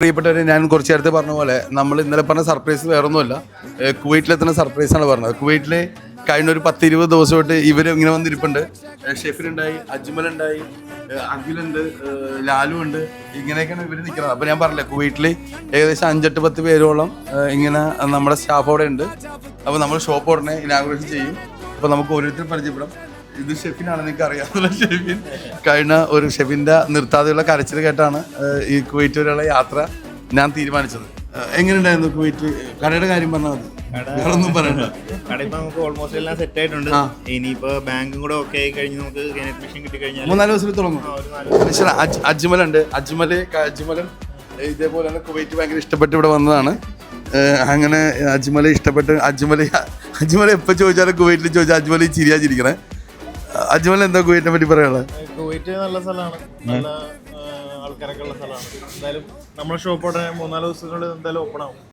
പ്രിയപ്പെട്ടവരെ, ഞാൻ കുറച്ച് നേരത്തെ പറഞ്ഞ പോലെ നമ്മൾ ഇന്നലെ പറഞ്ഞ സർപ്രൈസ് വേറൊന്നുമല്ല. കുവൈറ്റിലെത്തുന്ന സർപ്രൈസാണ് പറഞ്ഞത്. കുവൈറ്റിൽ കഴിഞ്ഞ ഒരു 10-20 ദിവസമായിട്ട് ഇവർ ഇങ്ങനെ വന്നിരിപ്പുണ്ട്. ഷെഫിനുണ്ടായി, അജ്മലുണ്ടായി, അഖിലുണ്ട്, ലാലു ഉണ്ട്. ഇങ്ങനെയൊക്കെയാണ് ഇവർ നിൽക്കുന്നത്. അപ്പോൾ ഞാൻ പറഞ്ഞില്ലേ, കുവൈറ്റിൽ ഏകദേശം 5-8-10 പേരോളം ഇങ്ങനെ നമ്മുടെ സ്റ്റാഫ് അവിടെ ഉണ്ട്. അപ്പോൾ നമ്മൾ ഷോപ്പ് ഉടനെ ഇനാഗുറേഷൻ ചെയ്യും. അപ്പോൾ നമുക്ക് ഓരോരുത്തരും പരിചയപ്പെടാം. ഇത് ഷെഫിനാണ്, നിങ്ങൾക്ക് അറിയാവുന്ന ഷെഫിൻ. കഴിഞ്ഞ ഒരു ഷെഫിൻ്റെ നിർത്താതെയുള്ള കരച്ചിൽ കേട്ടാണ് ഈ കുവൈറ്റ് വരെയുള്ള യാത്ര ഞാൻ തീരുമാനിച്ചത്. എങ്ങനെയുണ്ടായിരുന്നു കുവൈറ്റ്? കടയുടെ കാര്യം പറഞ്ഞാൽ മതി, വേറൊന്നും പറയണ്ട. കട ഇപ്പൊ നമുക്ക് ഓൾമോസ്റ്റ് എല്ലാം സെറ്റ് ആയിട്ടുണ്ട്. ഇനിയിപ്പോ ബാങ്കും കൂടെ ഒക്കെ ആയി കഴിഞ്ഞ് നമുക്ക് അഡ്മിഷൻ കിട്ടി കഴിഞ്ഞാൽ 3-4 ദിവസത്തിൽ തുടങ്ങും. അജ്മലുണ്ട്. അജ്മലും ഇതേപോലെ തന്നെ കുവൈറ്റ് ഭയങ്കര ഇഷ്ടപ്പെട്ട് ഇവിടെ വന്നതാണ്. അങ്ങനെ അജ്മലെ ഇഷ്ടപ്പെട്ട് അജ്മലെ എപ്പോൾ ചോദിച്ചാലും കുവൈറ്റിൽ ചോദിച്ചാൽ അജ്മൽ ചിരിയാ ചിരിക്കണേ. അജ്മൽ എന്താ കുവൈറ്റിനെ പറ്റി പറയാനുള്ളത്? കുവൈറ്റ് നല്ല സ്ഥലമാണ്, നല്ല ആൾക്കാരൊക്കെ ഉള്ള സ്ഥലമാണ്. എന്തായാലും നമ്മുടെ ഷോപ്പോടെ 3-4 ദിവസത്തിനുള്ളിൽ എന്തായാലും ഓപ്പൺ ആവും.